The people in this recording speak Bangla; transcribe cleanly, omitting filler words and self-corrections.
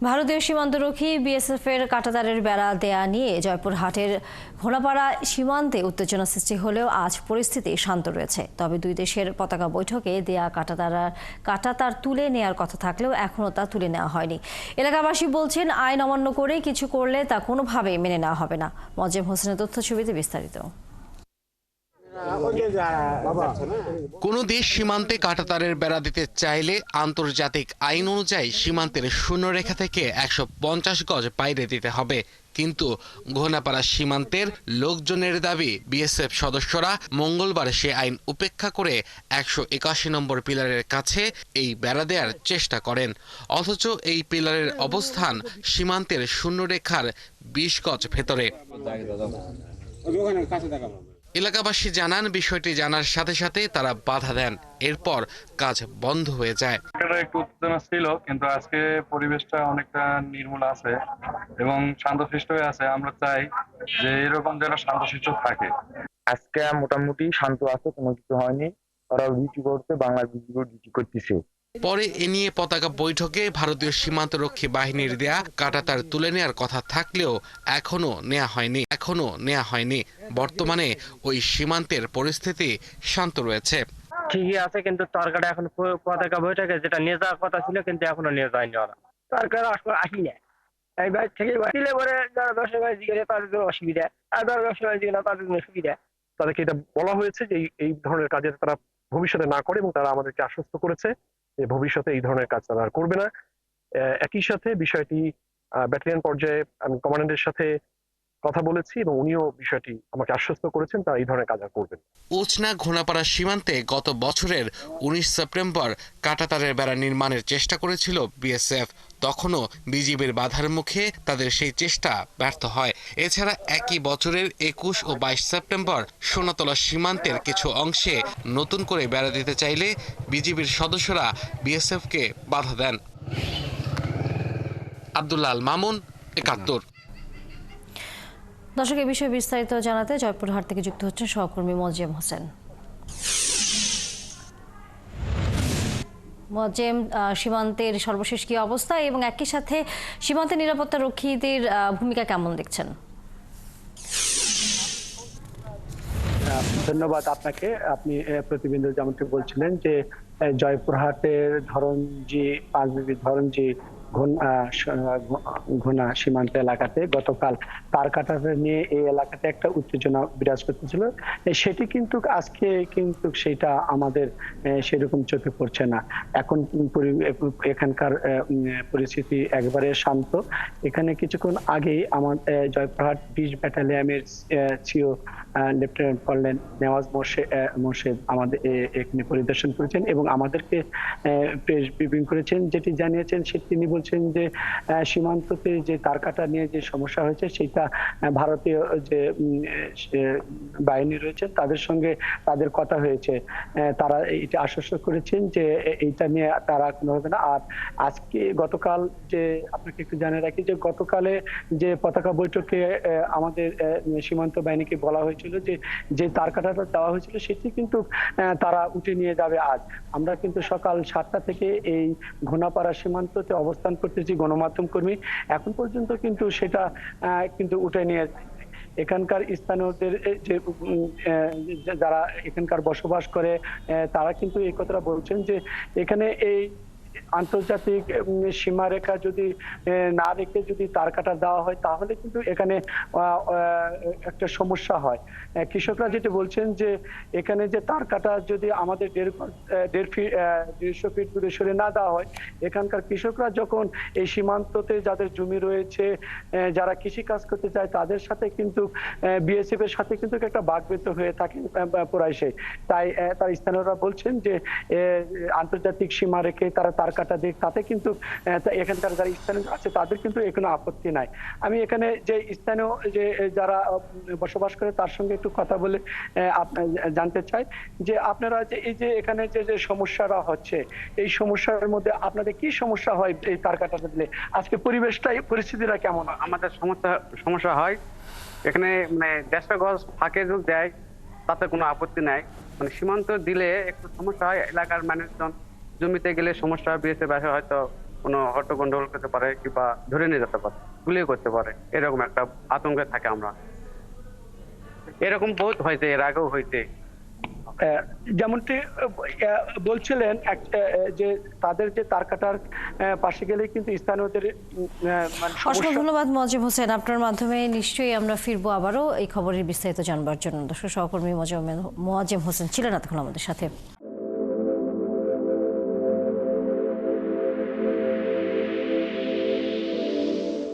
ভারতীয় সীমান্তরক্ষী বিএসএফ এর কাঁটাতারের বেড়া দেয়া নিয়ে জয়পুরহাটের ঘোনাপাড়া সীমান্তে উত্তেজনা সৃষ্টি হলেও আজ পরিস্থিতি শান্ত রয়েছে। তবে দুই দেশের পতাকা বৈঠকে দেয়া কাঁটাতার তুলে নেওয়ার কথা থাকলেও এখনও তা তুলে নেওয়া হয়নি। এলাকাবাসী বলছেন, আইন অমান্য করে কিছু করলে তা কোনোভাবেই মেনে নেওয়া হবে না। মজিম হোসেনের তথ্য ছবিতে বিস্তারিত। কোন দেশ সীমান্তে কাঁটাতারের বেড়া দিতে চাইলে আন্তর্জাতিক আইন অনুযায়ী সীমান্তের শূন্যরেখা থেকে 150 গজ বাইরে দিতে হবে। কিন্তু ঘোনাপাড়া সীমান্তের লোকজনের দাবি, বিএসএফ সদস্যরা মঙ্গলবার সে আইন উপেক্ষা করে 181 নম্বর পিলারের কাছে এই বেড়া দেওয়ার চেষ্টা করেন। অথচ এই পিলারের অবস্থান সীমান্তের শূন্যরেখার 20 গজ ভেতরে। এলাকাবাসী জানান, বিষয়টি জানার সাথে সাথে তারা বাধা দেন। এরপর কাজ বন্ধ হয়ে যায়। একটু উত্তেজনা ছিল, কিন্তু আজকে পরিবেশটা অনেকটা নির্মূল আছে এবং শান্তশিষ্ট হয়ে আছে। আমরা চাই যে এরকম যেন শান্তশিষ্ট থাকে। আজকে মোটামুটি শান্ত আছে, কোনো কিছু হয়নি। ওরা ডিউটি করতে, বাংলা ডিউটি করতেছে। পরে এ নিয়ে পতাকা বৈঠকে ভারতীয় সীমান্তরক্ষী বাহিনীর দেয়া কাঁটাতার তুলে নেওয়ার কথা থাকলেও এখনো নেওয়া হয়নি। বর্তমানে ওই সীমান্তের পরিস্থিতি শান্ত রয়েছে। ঠিকই আছে, কিন্তু সরকার এখন পতাকা বৈঠকে যেটা নিয়ে যাওয়ার কথা ছিল, কিন্তু এখনো নিয়ে যায়নি। ওরা সরকার আসি না, এই বাইর থেকে দিলে পরে যারা ব্যবসা বাণিজ্য করে তাদের জন্য অসুবিধা, আর যারা ব্যবসা বাণিজ্য না তাদের জন্য সুবিধা। তাদেরকে এটা বলা হয়েছে যে এই ধরনের কাজের তারা ভবিষ্যতে না করে, এবং তারা আমাদেরকে আশ্বস্ত করেছে যে ভবিষ্যতে এই ধরনের কাজ তারা আর করবে না। একই সাথে বিষয়টি ব্যাটালিয়ন পর্যায়ে আমি কমান্ডেন্টের সাথে কথা বলেছি এবং উনিও বিষয়টি আমাকে আশ্বস্ত করেছেন তারা এই ধরনের কাজ আর করবেন। উচনা ঘোনাপাড়া সীমান্তে গত বছরের 19 সেপ্টেম্বর কাঁটাতারের বেড়া নির্মাণের চেষ্টা করেছিল বিএসএফ। তখনও বিজিবির বাধার মুখে তাদের সেই চেষ্টা ব্যর্থ হয়। এছাড়া একই বছরের 21 ও 22 সেপ্টেম্বর সোনাতলা সীমান্তের কিছু অংশে নতুন করে বেড়া দিতে চাইলে বিজিবির সদস্যরা বিএসএফকে বাধা দেন। আব্দুল্লাহ আল মামুন, ৭১। দর্শক, এই বিষয়ে বিস্তারিত জানাতে জয়পুরহাট থেকে যুক্ত হচ্ছেন সহকর্মী মজিম হোসেন। মজিম, সীমান্তের সর্বশেষ কি অবস্থা এবং একই সাথে সীমান্তের নিরাপত্তা রক্ষীদের ভূমিকা কেমন দেখছেন? ধন্যবাদ আপনাকে। আপনি প্রতিবেদন যেমনটি বলছিলেন যে জয়পুরহাটের ধরনজি ঘোনা সীমান্ত এলাকাতে গতকাল তার কাটা নিয়ে এই এলাকাতে একটা উত্তেজনা বিরাজ করতেছিল। সেটি কিন্তু আজকে কিন্তু সেটা আমাদের সেরকম চোখে পড়ছে না। এখন এখানকার পরিস্থিতি একবারে শান্ত। এখানে কিছুক্ষণ আগেই আমার জয়পুরহাট 20 ব্যাটালিয়নের CO lieutenant colonel Nawaz Morshed আমাদের এখানে পরিদর্শন করেছেন এবং আমাদেরকে প্রেস ব্রিফিং করেছেন। যেটি জানিয়েছেন তিনি বলছেন যে সীমান্ততে যে তার কাটা নিয়ে যে সমস্যা হয়েছে সেটা ভারতীয় যে বাহিনী রয়েছে তাদের সঙ্গে তাদের কথা হয়েছে। তারা এটা আশ্বস্ত করেছেন যে এইটা নিয়ে তারা কোনো হবে না। আর আজকে গতকাল যে আপনাকে একটু জানিয়ে রাখি যে গতকালে যে পতাকা বৈঠকে আমাদের সীমান্ত বাহিনীকে বলা হয়েছিল যে তার কাটাটা দেওয়া হয়েছিল সেটি কিন্তু তারা উঠে নিয়ে যাবে আজ। আমরা কিন্তু সকাল 7টা থেকে এই ঘোনাপাড়া সীমান্ততে অবস্থান করতেছি গণমাধ্যম কর্মী, এখন পর্যন্ত কিন্তু সেটা কিন্তু উঠে নিয়ে এখানকার স্থানীয়দের যে যারা এখানকার বসবাস করে তারা কিন্তু এই কথাটা বলছেন যে এখানে এই আন্তর্জাতিক সীমারেখা যদি না রেখে যদি তার কাটা দেওয়া হয় তাহলে কিন্তু এখানে একটা সমস্যা হয়। কৃষকরা যেটা বলছেন যে এখানে যে তার কাটা যদি আমাদের 150 ফিট দূরে সরে না দেওয়া হয়, এখানকার কৃষকরা যখন এই সীমান্ততে যাদের জমি রয়েছে যারা কৃষি কাজ করতে চায় তাদের সাথে কিন্তু বিএসএফ এর সাথে কিন্তু একটা বাকবিতণ্ডা হয়ে থাকে প্রায়শই। তাই তার স্থানীয়রা বলছেন যে আন্তর্জাতিক সীমা রেখে তারা তার কাটা দিক, তাতে কিন্তু এখানকার যারা স্থানীয় আছে তাদের কিন্তু কোনো আপত্তি নাই। আমি এখানে যে স্থানীয় যে যারা বসবাস করে তার সঙ্গে একটু কথা বলে জানতে চাই যে আপনারা যে এই যে এখানে যে সমস্যাটা হচ্ছে এই সমস্যার মধ্যে আপনাদের কি সমস্যা হয় এই তার কাটাটা দিলে? আজকে পরিস্থিতিটা কেমন? আমাদের সমস্যা হয় এখানে মানে 150 গজ ফাঁকে যোগ দেয়, তাতে কোনো আপত্তি নাই। মানে সীমান্ত দিলে একটু সমস্যা হয়, এলাকার মানুষজন জমিতে গেলে সমস্যা বিএসএফ হয়তো কোনো হট্টগন্ডগোল করতে পারে কিংবা ধরে নিয়ে যেতে পারে, গুলিও করতে পারে, এরকম একটা আতঙ্কে থাকে আমরা। এরকম বহুত হয়েছে, এর আগেও হয়েছে। যেমনটি বলছিলেন যে তাদের যে তার কাটার পাশে গেলেই কিন্তু স্থানীয়দের মানে অসংখ্য ধন্যবাদ মোয়াজ্জেম হোসেন। আপনার মাধ্যমে নিশ্চয়ই আমরা ফিরবো আবারও এই খবরের বিস্তারিত জানবার জন্য। দর্শক, সহকর্মী মোয়াজ্জেম হোসেন ছিলেন এতক্ষণ আমাদের সাথে।